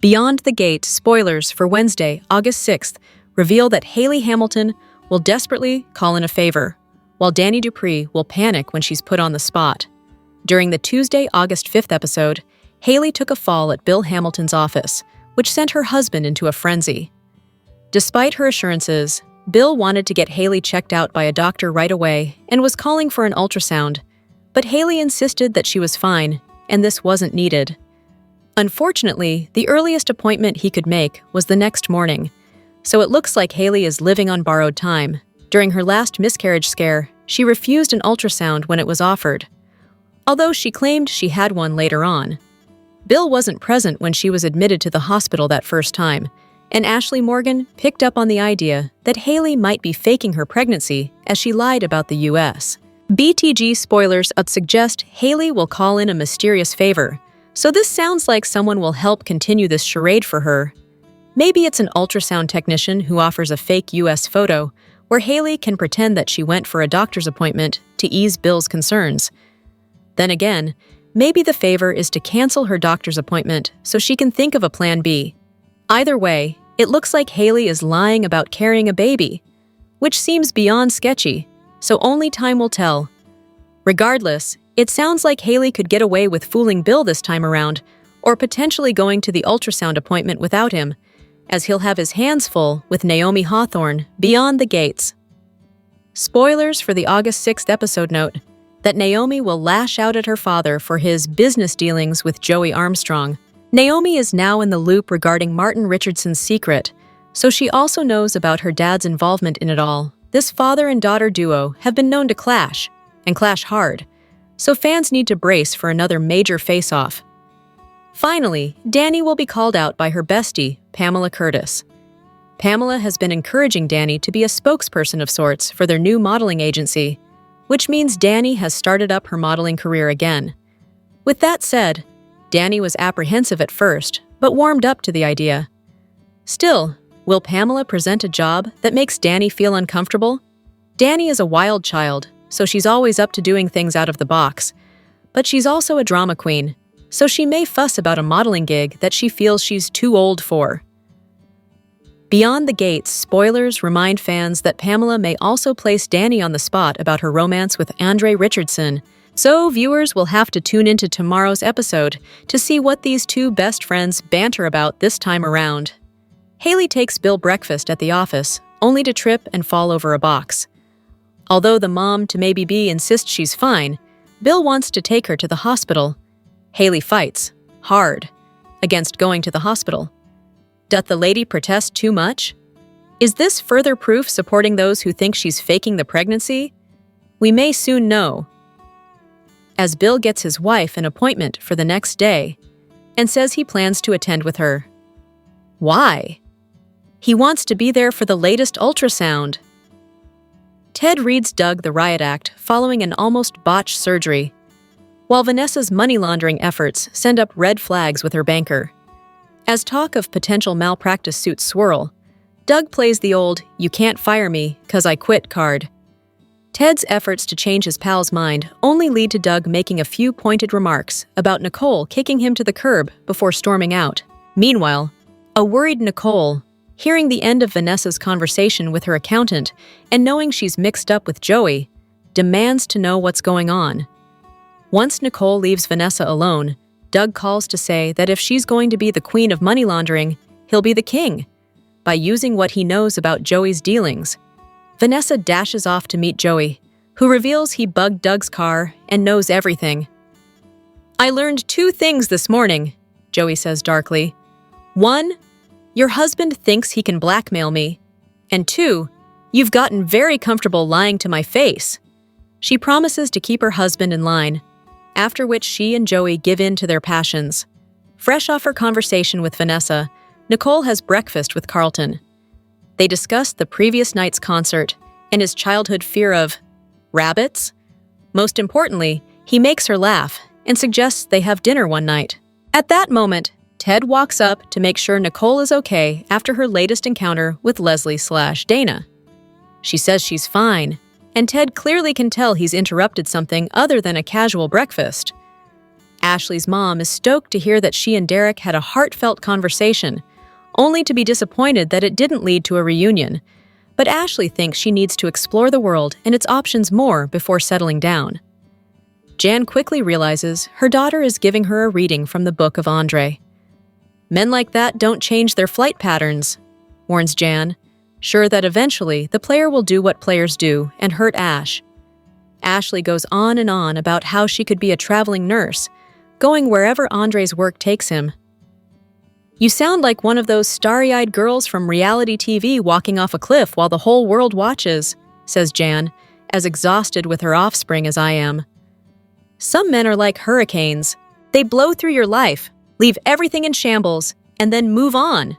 Beyond the Gate spoilers for Wednesday, August 6th, reveal that Hayley Hamilton will desperately call in a favor, while Dani Dupree will panic when she's put on the spot. During the Tuesday, August 5th episode, Hayley took a fall at Bill Hamilton's office, which sent her husband into a frenzy. Despite her assurances, Bill wanted to get Hayley checked out by a doctor right away and was calling for an ultrasound, but Hayley insisted that she was fine and this wasn't needed. Unfortunately, the earliest appointment he could make was the next morning, so it looks like Hayley is living on borrowed time. During her last miscarriage scare, she refused an ultrasound when it was offered, although she claimed she had one later on. Bill wasn't present when she was admitted to the hospital that first time, and Ashley Morgan picked up on the idea that Hayley might be faking her pregnancy as she lied about the U.S. BTG spoilers suggest Hayley will call in a mysterious favor, so this sounds like someone will help continue this charade for her. Maybe it's an ultrasound technician who offers a fake U.S. photo where Hayley can pretend that she went for a doctor's appointment to ease Bill's concerns. Then again, maybe the favor is to cancel her doctor's appointment so she can think of a plan B. Either way, it looks like Hayley is lying about carrying a baby, which seems beyond sketchy, so only time will tell. Regardless, it sounds like Hayley could get away with fooling Bill this time around, or potentially going to the ultrasound appointment without him, as he'll have his hands full with Naomi Hawthorne beyond the gates. Spoilers for the August 6th episode note that Naomi will lash out at her father for his business dealings with Joey Armstrong. Naomi is now in the loop regarding Martin Richardson's secret, so she also knows about her dad's involvement in it all. This father and daughter duo have been known to clash, and clash hard, so fans need to brace for another major face-off. Finally, Dani will be called out by her bestie, Pamela Curtis. Pamela has been encouraging Dani to be a spokesperson of sorts for their new modeling agency, which means Dani has started up her modeling career again. With that said, Dani was apprehensive at first, but warmed up to the idea. Still, will Pamela present a job that makes Dani feel uncomfortable? Dani is a wild child, so she's always up to doing things out of the box. But she's also a drama queen, so she may fuss about a modeling gig that she feels she's too old for. Beyond the Gates spoilers remind fans that Pamela may also place Dani on the spot about her romance with Andre Richardson, so viewers will have to tune into tomorrow's episode to see what these two best friends banter about this time around. Hayley takes Bill breakfast at the office, only to trip and fall over a box. Although the mom-to-maybe-be insists she's fine, Bill wants to take her to the hospital. Hayley fights, hard, against going to the hospital. Doth the lady protest too much? Is this further proof supporting those who think she's faking the pregnancy? We may soon know, as Bill gets his wife an appointment for the next day and says he plans to attend with her. Why? He wants to be there for the latest ultrasound. Ted reads Doug the riot act following an almost botched surgery, while Vanessa's money laundering efforts send up red flags with her banker. As talk of potential malpractice suits swirl, Doug plays the old "you can't fire me 'cause I quit" card. Ted's efforts to change his pal's mind only lead to Doug making a few pointed remarks about Nicole kicking him to the curb before storming out. Meanwhile, a worried Nicole, hearing the end of Vanessa's conversation with her accountant and knowing she's mixed up with Joey, demands to know what's going on. Once Nicole leaves Vanessa alone, Doug calls to say that if she's going to be the queen of money laundering, he'll be the king, by using what he knows about Joey's dealings. Vanessa dashes off to meet Joey, who reveals he bugged Doug's car and knows everything. "I learned 2 things this morning," Joey says darkly. 1, your husband thinks he can blackmail me. And 2, you've gotten very comfortable lying to my face. She promises to keep her husband in line, after which she and Joey give in to their passions. Fresh off her conversation with Vanessa, Nicole has breakfast with Carlton. They discuss the previous night's concert and his childhood fear of rabbits. Most importantly, he makes her laugh and suggests they have dinner one night. At that moment, Ted walks up to make sure Nicole is okay after her latest encounter with Leslie/Dana. She says she's fine, and Ted clearly can tell he's interrupted something other than a casual breakfast. Ashley's mom is stoked to hear that she and Derek had a heartfelt conversation, only to be disappointed that it didn't lead to a reunion. But Ashley thinks she needs to explore the world and its options more before settling down. Jan quickly realizes her daughter is giving her a reading from the book of Andre. Men like that don't change their flight patterns, warns Jan, sure that eventually the player will do what players do and hurt Ash. Ashley goes on and on about how she could be a traveling nurse, going wherever Andre's work takes him. You sound like one of those starry-eyed girls from reality TV walking off a cliff while the whole world watches, says Jan, as exhausted with her offspring as I am. Some men are like hurricanes. They blow through your life, leave everything in shambles, and then move on.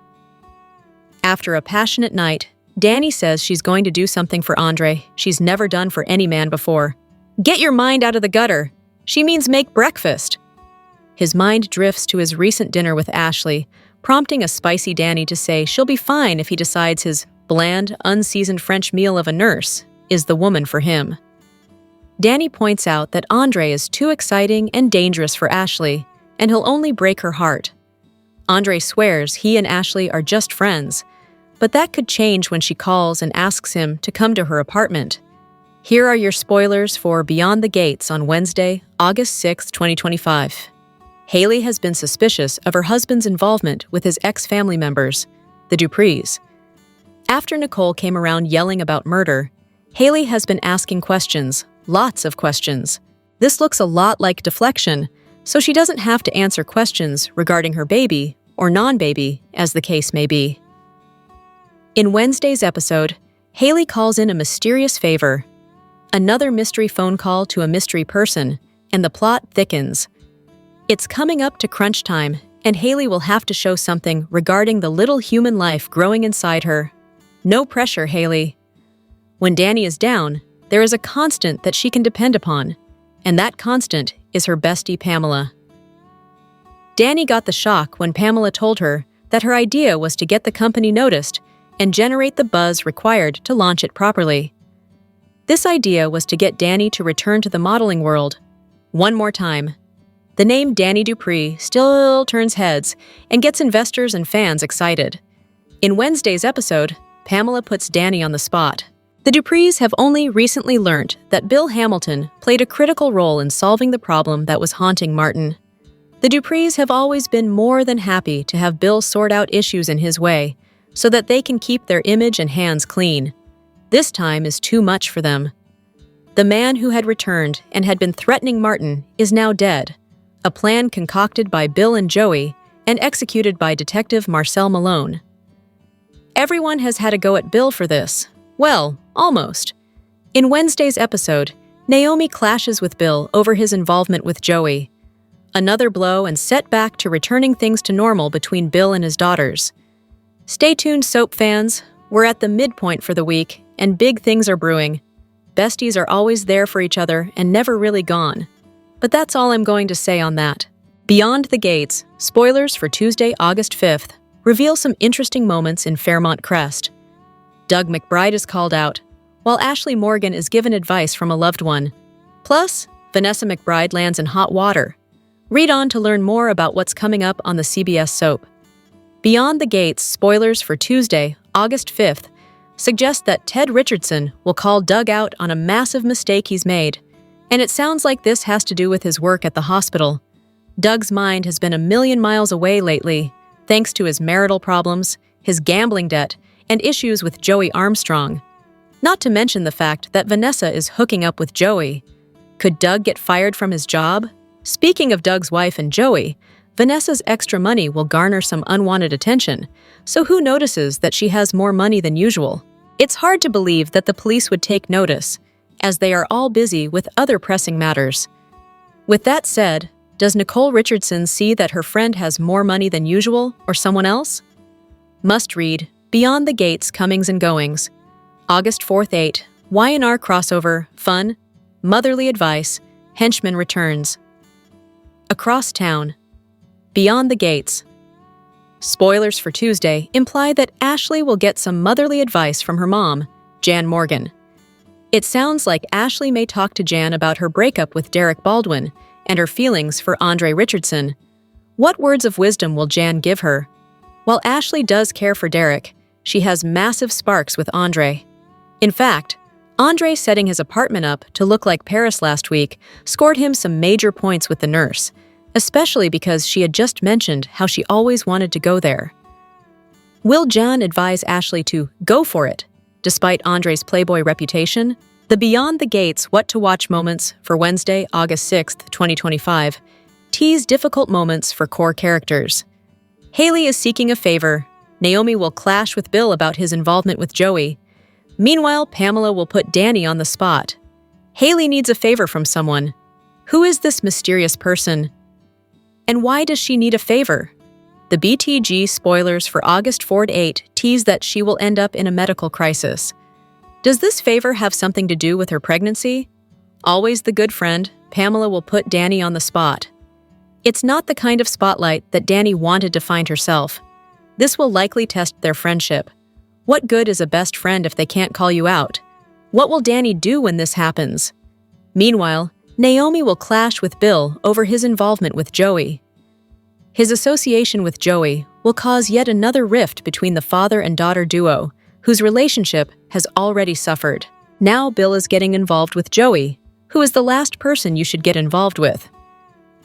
After a passionate night, Dani says she's going to do something for Andre she's never done for any man before. Get your mind out of the gutter. She means make breakfast. His mind drifts to his recent dinner with Ashley, prompting a spicy Dani to say she'll be fine if he decides his bland, unseasoned French meal of a nurse is the woman for him. Dani points out that Andre is too exciting and dangerous for Ashley, and he'll only break her heart. Andre swears he and Ashley are just friends, but that could change when she calls and asks him to come to her apartment. Here are your spoilers for Beyond the Gates on Wednesday, August 6, 2025. Hayley has been suspicious of her husband's involvement with his ex-family members, the Duprees. After Nicole came around yelling about murder, Hayley has been asking questions, lots of questions. This looks a lot like deflection, so she doesn't have to answer questions regarding her baby or non-baby, as the case may be. In Wednesday's episode, Hayley calls in a mysterious favor. Another mystery phone call to a mystery person, and the plot thickens. It's coming up to crunch time, and Hayley will have to show something regarding the little human life growing inside her. No pressure, Hayley. When Dani is down, there is a constant that she can depend upon, and that constant is her bestie Pamela. Dani got the shock when Pamela told her that her idea was to get the company noticed and generate the buzz required to launch it properly. This idea was to get Dani to return to the modeling world. One more time. The name Dani Dupree still turns heads and gets investors and fans excited. In Wednesday's episode, Pamela puts Dani on the spot. The Duprees have only recently learned that Bill Hamilton played a critical role in solving the problem that was haunting Martin. The Duprees have always been more than happy to have Bill sort out issues in his way, so that they can keep their image and hands clean. This time is too much for them. The man who had returned and had been threatening Martin is now dead, a plan concocted by Bill and Joey and executed by Detective Marcel Malone. Everyone has had a go at Bill for this. Well, almost. In Wednesday's episode, Naomi clashes with Bill over his involvement with Joey. Another blow and setback to returning things to normal between Bill and his daughters. Stay tuned, soap fans. We're at the midpoint for the week, and big things are brewing. Besties are always there for each other and never really gone. But that's all I'm going to say on that. Beyond the Gates, spoilers for Tuesday, August 5th, reveal some interesting moments in Fairmont Crest. Doug McBride is called out, while Ashley Morgan is given advice from a loved one. Plus, Vanessa McBride lands in hot water. Read on to learn more about what's coming up on the CBS soap. Beyond the Gates, spoilers for Tuesday, August 5th, suggest that Ted Richardson will call Doug out on a massive mistake he's made, and it sounds like this has to do with his work at the hospital. Doug's mind has been a million miles away lately, thanks to his marital problems, his gambling debt, and issues with Joey Armstrong. Not to mention the fact that Vanessa is hooking up with Joey. Could Doug get fired from his job? Speaking of Doug's wife and Joey, Vanessa's extra money will garner some unwanted attention, so who notices that she has more money than usual? It's hard to believe that the police would take notice, as they are all busy with other pressing matters. With that said, does Nicole Richardson see that her friend has more money than usual, or someone else? Must read Beyond the Gates Comings and Goings. August 4th 8, Y&R crossover, fun, motherly advice, henchman returns. Across town. Beyond the Gates. Spoilers for Tuesday imply that Ashley will get some motherly advice from her mom, Jan Morgan. It sounds like Ashley may talk to Jan about her breakup with Derek Baldwin and her feelings for Andre Richardson. What words of wisdom will Jan give her? While Ashley does care for Derek, she has massive sparks with Andre. In fact, Andre setting his apartment up to look like Paris last week scored him some major points with the nurse, especially because she had just mentioned how she always wanted to go there. Will Jan advise Ashley to go for it, despite Andre's playboy reputation? The Beyond the Gates What to Watch moments for Wednesday, August 6th, 2025, tease difficult moments for core characters. Hayley is seeking a favor. Naomi will clash with Bill about his involvement with Joey. Meanwhile, Pamela will put Dani on the spot. Hayley needs a favor from someone. Who is this mysterious person? And why does she need a favor? The BTG spoilers for August 4-8 tease that she will end up in a medical crisis. Does this favor have something to do with her pregnancy? Always the good friend, Pamela will put Dani on the spot. It's not the kind of spotlight that Dani wanted to find herself. This will likely test their friendship. What good is a best friend if they can't call you out? What will Dani do when this happens? Meanwhile, Naomi will clash with Bill over his involvement with Joey. His association with Joey will cause yet another rift between the father and daughter duo, whose relationship has already suffered. Now Bill is getting involved with Joey, who is the last person you should get involved with.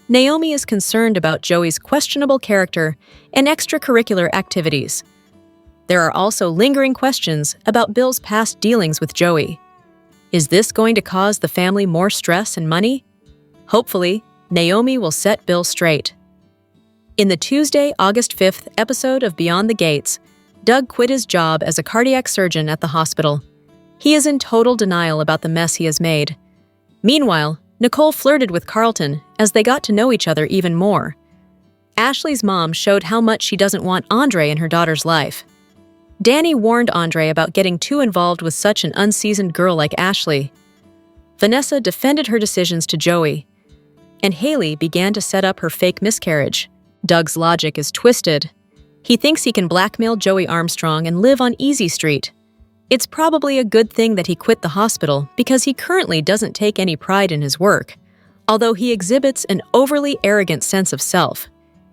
Naomi is concerned about Joey's questionable character and extracurricular activities. There are also lingering questions about Bill's past dealings with Joey. Is this going to cause the family more stress and money? Hopefully, Naomi will set Bill straight. In the Tuesday, August 5th episode of Beyond the Gates, Doug quit his job as a cardiac surgeon at the hospital. He is in total denial about the mess he has made. Meanwhile, Nicole flirted with Carlton as they got to know each other even more. Ashley's mom showed how much she doesn't want Andre in her daughter's life. Dani warned Andre about getting too involved with such an unseasoned girl like Ashley. Vanessa defended her decisions to Joey, and Hayley began to set up her fake miscarriage. Doug's logic is twisted. He thinks he can blackmail Joey Armstrong and live on Easy Street. It's probably a good thing that he quit the hospital because he currently doesn't take any pride in his work, although he exhibits an overly arrogant sense of self.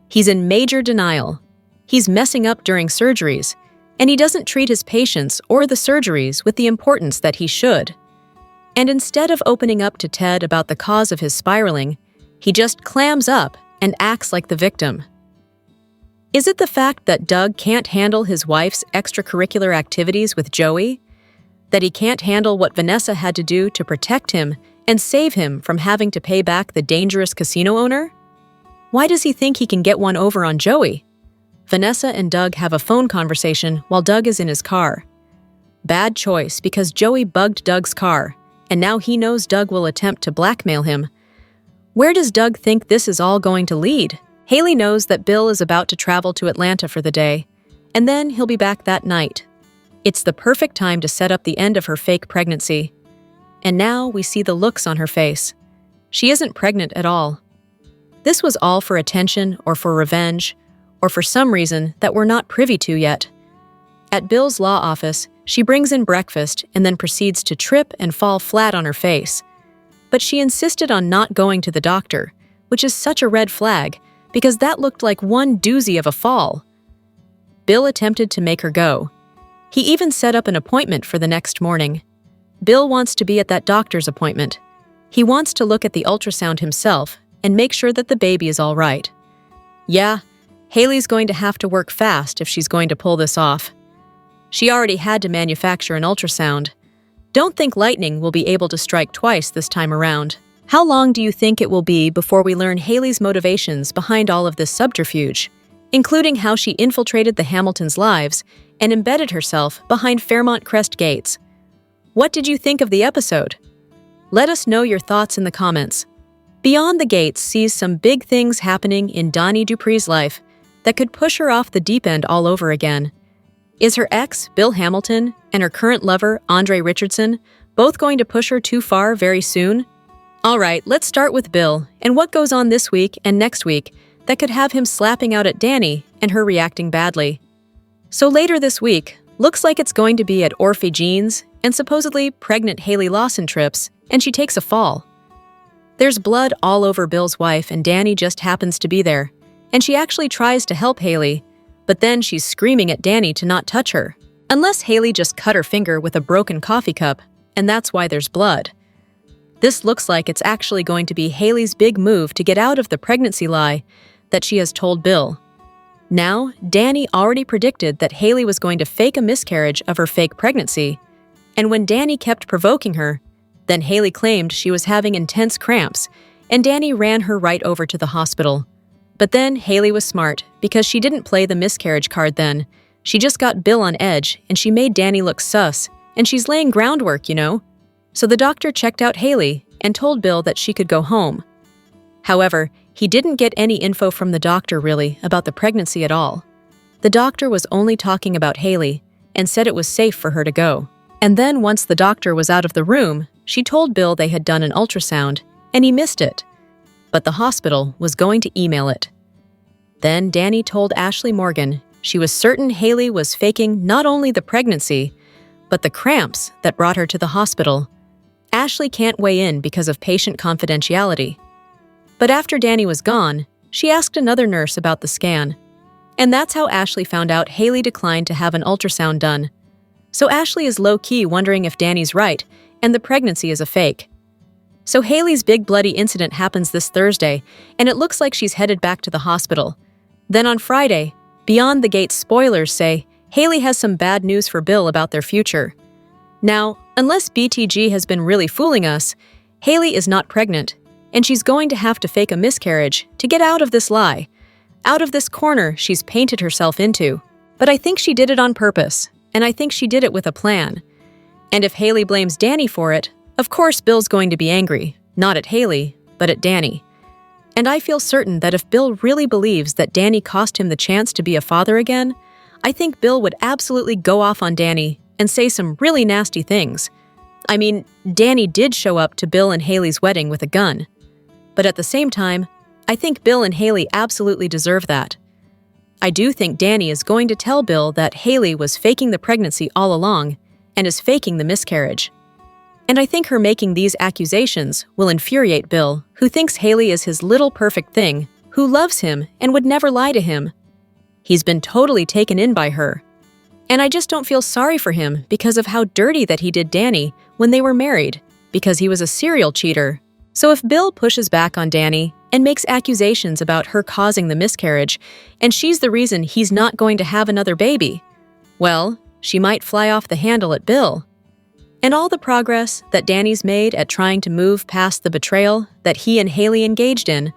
He's in major denial. He's messing up during surgeries, and he doesn't treat his patients or the surgeries with the importance that he should. And instead of opening up to Ted about the cause of his spiraling, he just clams up and acts like the victim. Is it the fact that Doug can't handle his wife's extracurricular activities with Joey? That he can't handle what Vanessa had to do to protect him and save him from having to pay back the dangerous casino owner? Why does he think he can get one over on Joey? Vanessa and Doug have a phone conversation while Doug is in his car. Bad choice because Joey bugged Doug's car, and now he knows Doug will attempt to blackmail him. Where does Doug think this is all going to lead? Hayley knows that Bill is about to travel to Atlanta for the day, and then he'll be back that night. It's the perfect time to set up the end of her fake pregnancy. And now we see the looks on her face. She isn't pregnant at all. This was all for attention or for revenge, or for some reason that we're not privy to yet. At Bill's law office, she brings in breakfast and then proceeds to trip and fall flat on her face. But she insisted on not going to the doctor, which is such a red flag, because that looked like one doozy of a fall. Bill attempted to make her go. He even set up an appointment for the next morning. Bill wants to be at that doctor's appointment. He wants to look at the ultrasound himself and make sure that the baby is all right. Yeah, Hayley's going to have to work fast if she's going to pull this off. She already had to manufacture an ultrasound. Don't think lightning will be able to strike twice this time around. How long do you think it will be before we learn Hayley's motivations behind all of this subterfuge, including how she infiltrated the Hamiltons' lives and embedded herself behind Fairmont Crest gates? What did you think of the episode? Let us know your thoughts in the comments. Beyond the Gates sees some big things happening in Dani Dupree's life that could push her off the deep end all over again. Is her ex, Bill Hamilton, and her current lover, Andre Richardson, both going to push her too far very soon? All right, let's start with Bill and what goes on this week and next week that could have him slapping out at Dani and her reacting badly. So later this week, looks like it's going to be at Orphe Jean's and supposedly pregnant Hayley Lawson trips, and she takes a fall. There's blood all over Bill's wife and Dani just happens to be there. And she actually tries to help Hayley, but then she's screaming at Dani to not touch her. Unless Hayley just cut her finger with a broken coffee cup, and that's why there's blood. This looks like it's actually going to be Hayley's big move to get out of the pregnancy lie that she has told Bill. Now, Dani already predicted that Hayley was going to fake a miscarriage of her fake pregnancy, and when Dani kept provoking her, then Hayley claimed she was having intense cramps, and Dani ran her right over to the hospital. But then Hayley was smart because she didn't play the miscarriage card then. She just got Bill on edge, and she made Dani look sus, and she's laying groundwork, you know? So the doctor checked out Hayley and told Bill that she could go home. However, he didn't get any info from the doctor really about the pregnancy at all. The doctor was only talking about Hayley and said it was safe for her to go. And then once the doctor was out of the room, she told Bill they had done an ultrasound and he missed it. But the hospital was going to email it. Then Dani told Ashley Morgan she was certain Hayley was faking not only the pregnancy, but the cramps that brought her to the hospital. Ashley can't weigh in because of patient confidentiality. But after Dani was gone, she asked another nurse about the scan. And that's how Ashley found out Hayley declined to have an ultrasound done. So Ashley is low-key wondering if Dani's right and the pregnancy is a fake. So Hayley's big bloody incident happens this Thursday, and it looks like she's headed back to the hospital. Then on Friday, Beyond the Gates spoilers say Hayley has some bad news for Bill about their future. Now, unless BTG has been really fooling us, Hayley is not pregnant, and she's going to have to fake a miscarriage to get out of this lie, out of this corner she's painted herself into. But I think she did it on purpose, and I think she did it with a plan. And if Hayley blames Dani for it, of course Bill's going to be angry, not at Hayley, but at Dani. And I feel certain that if Bill really believes that Dani cost him the chance to be a father again, I think Bill would absolutely go off on Dani and say some really nasty things. I mean, Dani did show up to Bill and Hayley's wedding with a gun. But at the same time, I think Bill and Hayley absolutely deserve that. I do think Dani is going to tell Bill that Hayley was faking the pregnancy all along and is faking the miscarriage. And I think her making these accusations will infuriate Bill, who thinks Hayley is his little perfect thing, who loves him and would never lie to him. He's been totally taken in by her. And I just don't feel sorry for him because of how dirty that he did Dani when they were married, because he was a serial cheater. So if Bill pushes back on Dani and makes accusations about her causing the miscarriage, and she's the reason he's not going to have another baby, well, she might fly off the handle at Bill. And all the progress that Dani's made at trying to move past the betrayal that he and Hayley engaged in,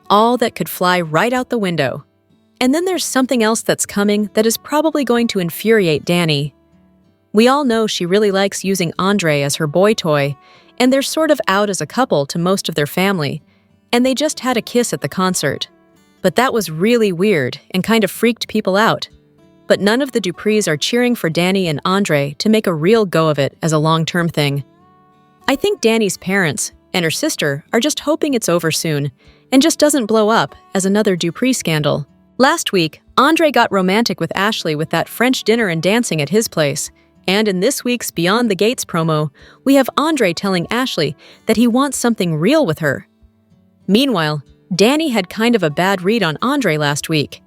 all that could fly right out the window. And then there's something else that's coming that is probably going to infuriate Dani. We all know she really likes using Andre as her boy toy, and they're sort of out as a couple to most of their family, and they just had a kiss at the concert. But that was really weird and kind of freaked people out. But none of the Duprees are cheering for Dani and Andre to make a real go of it as a long-term thing. I think Dani's parents and her sister are just hoping it's over soon and just doesn't blow up as another Dupree scandal. Last week, Andre got romantic with Ashley with that French dinner and dancing at his place. And in this week's Beyond the Gates promo, we have Andre telling Ashley that he wants something real with her. Meanwhile, Dani had kind of a bad read on Andre last week.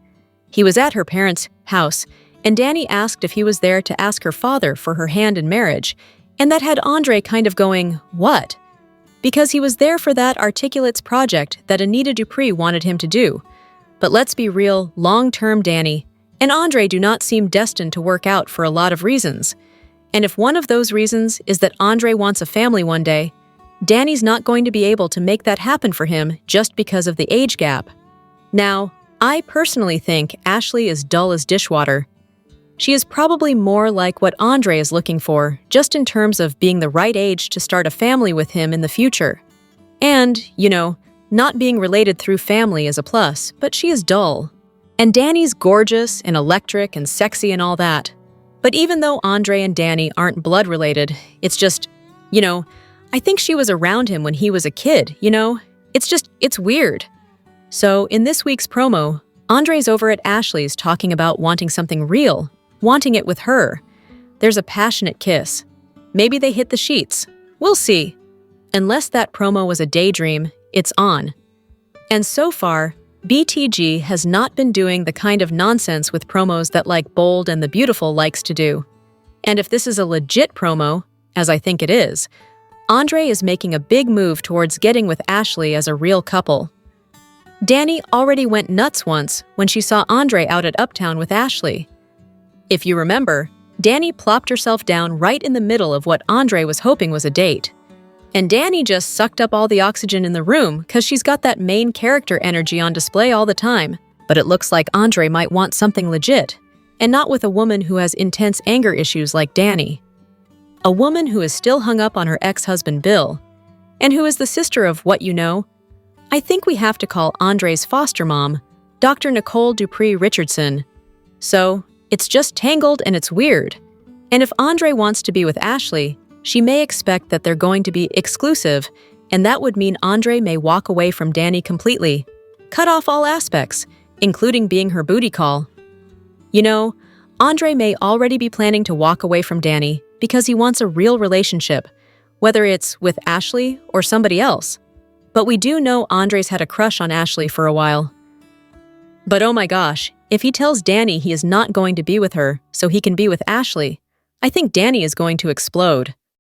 He was at her parents' house, and Dani asked if he was there to ask her father for her hand in marriage, and that had Andre kind of going, "What?" Because he was there for that Articulates project that Anita Dupree wanted him to do. But let's be real, long-term Dani and Andre do not seem destined to work out for a lot of reasons. And if one of those reasons is that Andre wants a family one day, Dani's not going to be able to make that happen for him just because of the age gap. Now, I personally think Ashley is dull as dishwater. She is probably more like what Andre is looking for, just in terms of being the right age to start a family with him in the future. And, you know, not being related through family is a plus, but she is dull. And Dani's gorgeous and electric and sexy and all that. But even though Andre and Dani aren't blood related, it's just, you know, I think she was around him when he was a kid, you know? It's weird. So in this week's promo, Andre's over at Ashley's talking about wanting something real, wanting it with her. There's a passionate kiss. Maybe they hit the sheets. We'll see. Unless that promo was a daydream, it's on. And so far, BTG has not been doing the kind of nonsense with promos that like Bold and the Beautiful likes to do. And if this is a legit promo, as I think it is, Andre is making a big move towards getting with Ashley as a real couple. Dani already went nuts once when she saw Andre out at Uptown with Ashley. If you remember, Dani plopped herself down right in the middle of what Andre was hoping was a date. And Dani just sucked up all the oxygen in the room because she's got that main character energy on display all the time. But it looks like Andre might want something legit, and not with a woman who has intense anger issues like Dani. A woman who is still hung up on her ex-husband Bill, and who is the sister of what you know. I think we have to call Andre's foster mom, Dr. Nicole Dupree Richardson. So, it's just tangled and it's weird. And if Andre wants to be with Ashley, she may expect that they're going to be exclusive, and that would mean Andre may walk away from Dani completely, cut off all aspects, including being her booty call. You know, Andre may already be planning to walk away from Dani because he wants a real relationship, whether it's with Ashley or somebody else. But we do know Andre's had a crush on Ashley for a while. But oh my gosh, if he tells Dani he is not going to be with her so he can be with Ashley, I think Dani is going to explode.